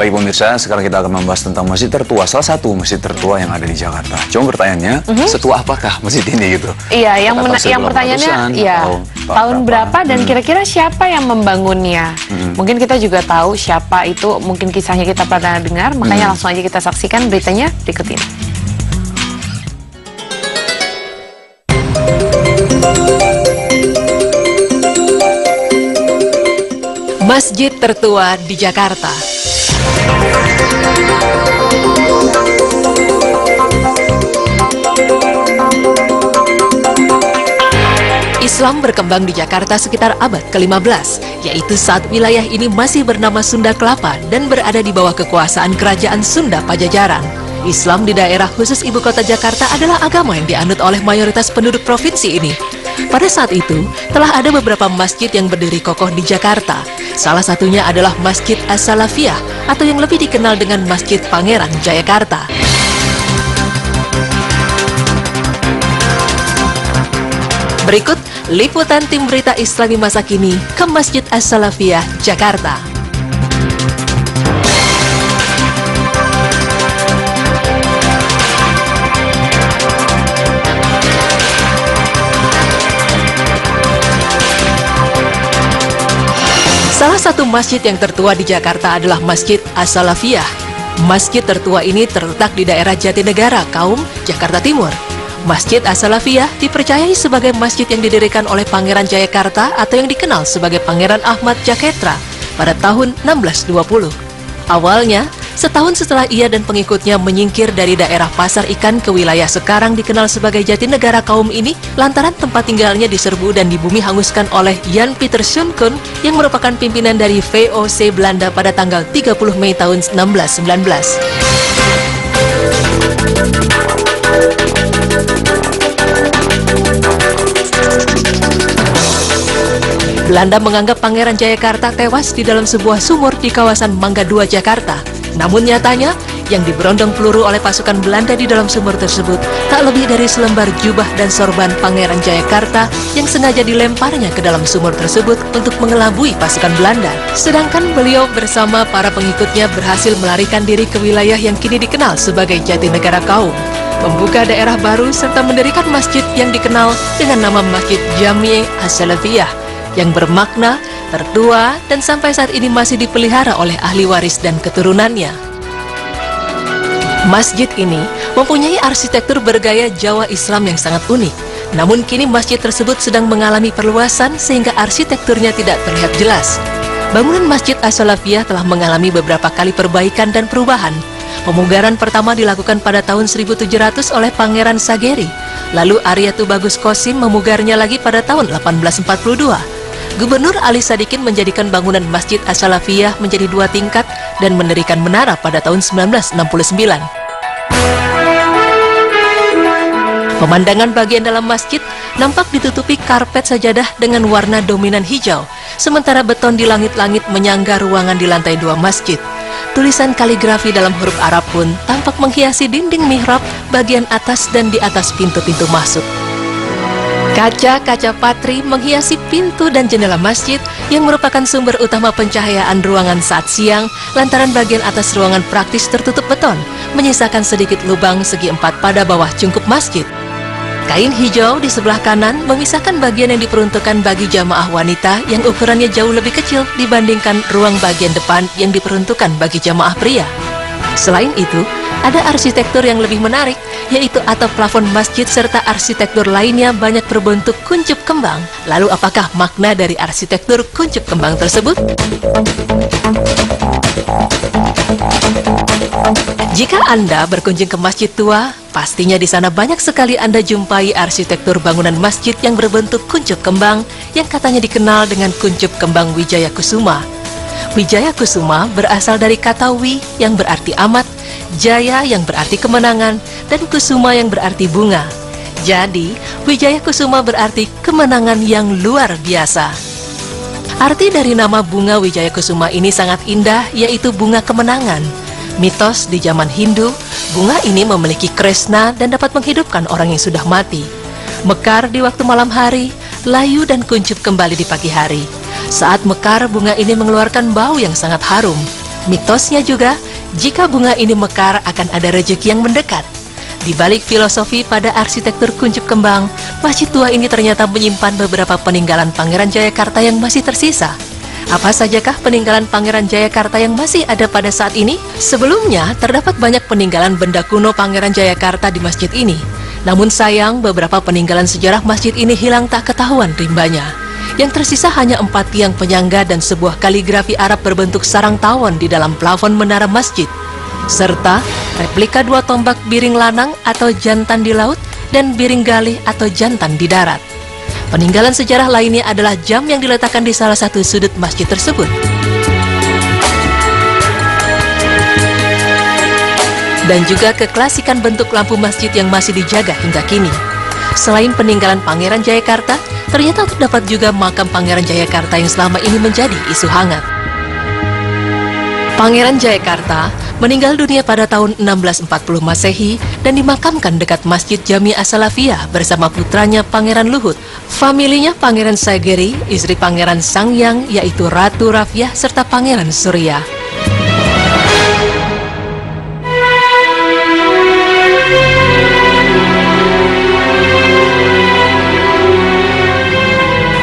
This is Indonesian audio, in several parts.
pagi pemirsa, sekarang kita akan membahas tentang masjid tertua, salah satu masjid tertua yang ada di Jakarta. Cuma pertanyaannya, setua apakah masjid ini gitu? Iya, yang pertanyaannya, ya, tahun berapa dan kira-kira siapa yang membangunnya? Mungkin kita juga tahu siapa itu, mungkin kisahnya kita pernah dengar, makanya langsung aja kita saksikan beritanya berikut ini. Masjid tertua di Jakarta. Islam berkembang di Jakarta sekitar abad ke-15, yaitu saat wilayah ini masih bernama Sunda Kelapa dan berada di bawah kekuasaan Kerajaan Sunda Pajajaran. Islam di daerah khusus ibu kota Jakarta adalah agama yang dianut oleh mayoritas penduduk provinsi ini. Pada saat itu, telah ada beberapa masjid yang berdiri kokoh di Jakarta. Salah satunya adalah Masjid As-Salafiyah atau yang lebih dikenal dengan Masjid Pangeran Jayakarta. Berikut liputan tim berita Islami masa kini ke Masjid As-Salafiyah, Jakarta. Salah satu masjid yang tertua di Jakarta adalah Masjid As-Salafiyah. Masjid tertua ini terletak di daerah Jatinegara, Kaum, Jakarta Timur. Masjid As-Salafiyah dipercayai sebagai masjid yang didirikan oleh Pangeran Jayakarta atau yang dikenal sebagai Pangeran Ahmad Jaketra pada tahun 1620. Awalnya, setahun setelah ia dan pengikutnya menyingkir dari daerah Pasar Ikan ke wilayah sekarang dikenal sebagai Jatinegara Kaum ini, lantaran tempat tinggalnya diserbu dan dibumi hanguskan oleh Jan Pieter Schoenkoen yang merupakan pimpinan dari VOC Belanda pada tanggal 30 Mei tahun 1619. Belanda menganggap Pangeran Jayakarta tewas di dalam sebuah sumur di kawasan Mangga II, Jakarta. Namun nyatanya, yang diberondong peluru oleh pasukan Belanda di dalam sumur tersebut tak lebih dari selembar jubah dan sorban Pangeran Jayakarta yang sengaja dilemparnya ke dalam sumur tersebut untuk mengelabui pasukan Belanda. Sedangkan beliau bersama para pengikutnya berhasil melarikan diri ke wilayah yang kini dikenal sebagai Jatinegara Kaum, membuka daerah baru serta mendirikan masjid yang dikenal dengan nama Masjid Jami' As-Salafiyah yang bermakna tertua dan sampai saat ini masih dipelihara oleh ahli waris dan keturunannya. Masjid ini mempunyai arsitektur bergaya Jawa Islam yang sangat unik. Namun kini masjid tersebut sedang mengalami perluasan sehingga arsitekturnya tidak terlihat jelas. Bangunan Masjid As-Salafiyah telah mengalami beberapa kali perbaikan dan perubahan. Pemugaran pertama dilakukan pada tahun 1700 oleh Pangeran Sageri. Lalu Arya Tubagus Qasim memugarnya lagi pada tahun 1842. Gubernur Ali Sadikin menjadikan bangunan Masjid As-Salafiyah menjadi 2 tingkat dan mendirikan menara pada tahun 1969. Pemandangan bagian dalam masjid nampak ditutupi karpet sajadah dengan warna dominan hijau, sementara beton di langit-langit menyangga ruangan di lantai 2 masjid. Tulisan kaligrafi dalam huruf Arab pun tampak menghiasi dinding mihrab bagian atas dan di atas pintu-pintu masuk. Kaca-kaca patri menghiasi pintu dan jendela masjid yang merupakan sumber utama pencahayaan ruangan saat siang, lantaran bagian atas ruangan praktis tertutup beton, menyisakan sedikit lubang segi 4 pada bawah cungkup masjid. Kain hijau di sebelah kanan memisahkan bagian yang diperuntukkan bagi jamaah wanita yang ukurannya jauh lebih kecil dibandingkan ruang bagian depan yang diperuntukkan bagi jamaah pria. Selain itu, ada arsitektur yang lebih menarik, yaitu atap plafon masjid serta arsitektur lainnya banyak berbentuk kuncup kembang. Lalu apakah makna dari arsitektur kuncup kembang tersebut? Jika Anda berkunjung ke masjid tua, pastinya di sana banyak sekali Anda jumpai arsitektur bangunan masjid yang berbentuk kuncup kembang yang katanya dikenal dengan kuncup kembang Wijaya Kusuma. Wijaya Kusuma berasal dari kata wi yang berarti amat, jaya yang berarti kemenangan, dan kusuma yang berarti bunga. Jadi, Wijaya Kusuma berarti kemenangan yang luar biasa. Arti dari nama bunga Wijaya Kusuma ini sangat indah, yaitu bunga kemenangan. Mitos di zaman Hindu, bunga ini memiliki kresna dan dapat menghidupkan orang yang sudah mati. Mekar di waktu malam hari, layu dan kuncup kembali di pagi hari. Saat mekar, bunga ini mengeluarkan bau yang sangat harum. Mitosnya juga, jika bunga ini mekar akan ada rezeki yang mendekat. Di balik filosofi pada arsitektur kuncup kembang, masjid tua ini ternyata menyimpan beberapa peninggalan Pangeran Jayakarta yang masih tersisa. Apa sajakah peninggalan Pangeran Jayakarta yang masih ada pada saat ini? Sebelumnya, terdapat banyak peninggalan benda kuno Pangeran Jayakarta di masjid ini. Namun sayang, beberapa peninggalan sejarah masjid ini hilang tak ketahuan rimbanya. Yang tersisa hanya 4 tiang penyangga dan sebuah kaligrafi Arab berbentuk sarang tawon di dalam plafon menara masjid, serta replika 2 tombak biring lanang atau jantan di laut dan biring galih atau jantan di darat. Peninggalan sejarah lainnya adalah jam yang diletakkan di salah satu sudut masjid tersebut. Dan juga keklasikan bentuk lampu masjid yang masih dijaga hingga kini. Selain peninggalan Pangeran Jayakarta, ternyata terdapat juga makam Pangeran Jayakarta yang selama ini menjadi isu hangat. Pangeran Jayakarta meninggal dunia pada tahun 1640 Masehi dan dimakamkan dekat Masjid Jami As-Salafiyah bersama putranya Pangeran Luhut, familinya Pangeran Sageri, istri Pangeran Sangyang yaitu Ratu Rafiah serta Pangeran Surya.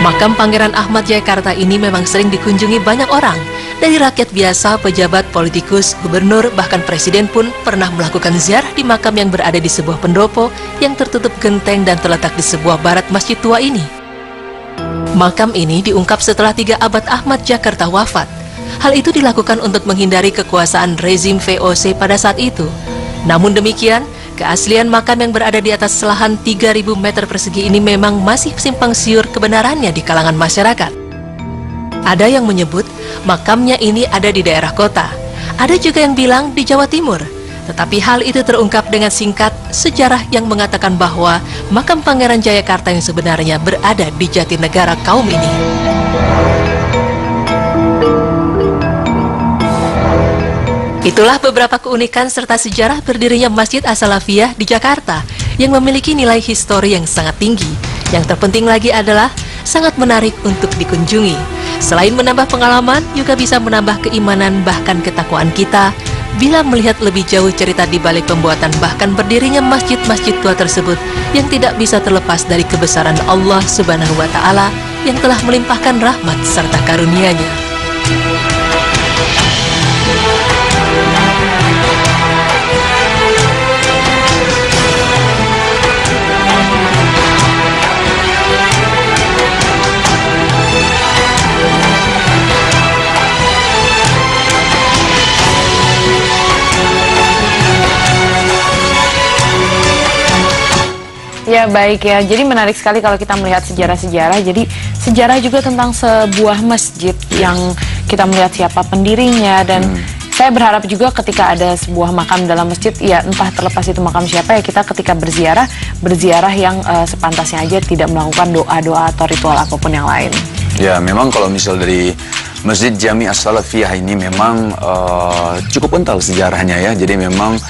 Makam Pangeran Ahmad Jayakarta ini memang sering dikunjungi banyak orang. Dari rakyat biasa, pejabat, politikus, gubernur, bahkan presiden pun pernah melakukan ziarah di makam yang berada di sebuah pendopo yang tertutup genteng dan terletak di sebuah barat masjid tua ini. Makam ini diungkap setelah 3 abad Ahmad Jakarta wafat. Hal itu dilakukan untuk menghindari kekuasaan rezim VOC pada saat itu. Namun demikian, keaslian makam yang berada di atas lahan 3.000 meter persegi ini memang masih simpang siur kebenarannya di kalangan masyarakat. Ada yang menyebut makamnya ini ada di daerah kota. Ada juga yang bilang di Jawa Timur. Tetapi hal itu terungkap dengan singkat sejarah yang mengatakan bahwa makam Pangeran Jayakarta yang sebenarnya berada di Jatinegara kaum ini. Itulah beberapa keunikan serta sejarah berdirinya Masjid As-Salafiyah di Jakarta yang memiliki nilai histori yang sangat tinggi. Yang terpenting lagi adalah sangat menarik untuk dikunjungi. Selain menambah pengalaman, juga bisa menambah keimanan bahkan ketakwaan kita bila melihat lebih jauh cerita di balik pembuatan bahkan berdirinya masjid-masjid tua tersebut yang tidak bisa terlepas dari kebesaran Allah Subhanahu wa Ta'ala yang telah melimpahkan rahmat serta karunia-Nya. Ya baik ya, jadi menarik sekali kalau kita melihat sejarah-sejarah. Jadi sejarah juga tentang sebuah masjid yang kita melihat siapa pendirinya. Dan saya berharap juga ketika ada sebuah makam dalam masjid, ya entah terlepas itu makam siapa, ya kita ketika berziarah yang sepantasnya aja, tidak melakukan doa-doa atau ritual apapun yang lain. Ya memang kalau misal dari Masjid Jami As-Salafiyah ini memang cukup kental sejarahnya ya. Jadi memang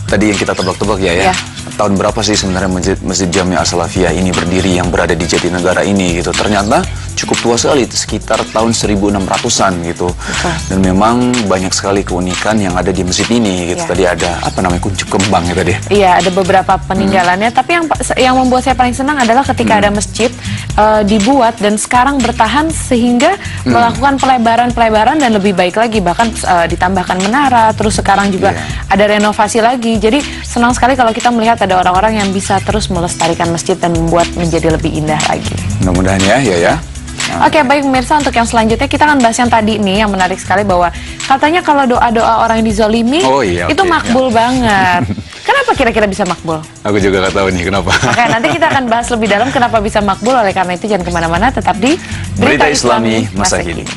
tadi yang kita tebak-tebak ya. Tahun berapa sih sebenarnya Masjid Jami As-Salafiyah ini berdiri yang berada di Jatinegara ini gitu. Ternyata cukup tua sekali, sekitar tahun 1600-an gitu. Dan memang banyak sekali keunikan yang ada di masjid ini gitu. Tadi ada apa namanya, kuncup kembang ya tadi. Iya, ada beberapa peninggalannya, tapi yang membuat saya paling senang adalah ketika ada masjid dibuat dan sekarang bertahan sehingga melakukan pelebaran dan lebih baik lagi, bahkan ditambahkan menara, terus sekarang juga ada renovasi lagi. Jadi senang sekali kalau kita melihat ada orang-orang yang bisa terus melestarikan masjid dan membuat menjadi lebih indah lagi. Mudah-mudahan ya. Oke, baik pemirsa, untuk yang selanjutnya kita akan bahas yang tadi nih, yang menarik sekali bahwa katanya kalau doa-doa orang yang dizolimi itu makbul banget. Kenapa kira-kira bisa makbul? Aku juga gak tahu nih kenapa. Oke, nanti kita akan bahas lebih dalam kenapa bisa makbul. Oleh karena itu jangan kemana-mana, tetap di Berita Islami Masa Kini.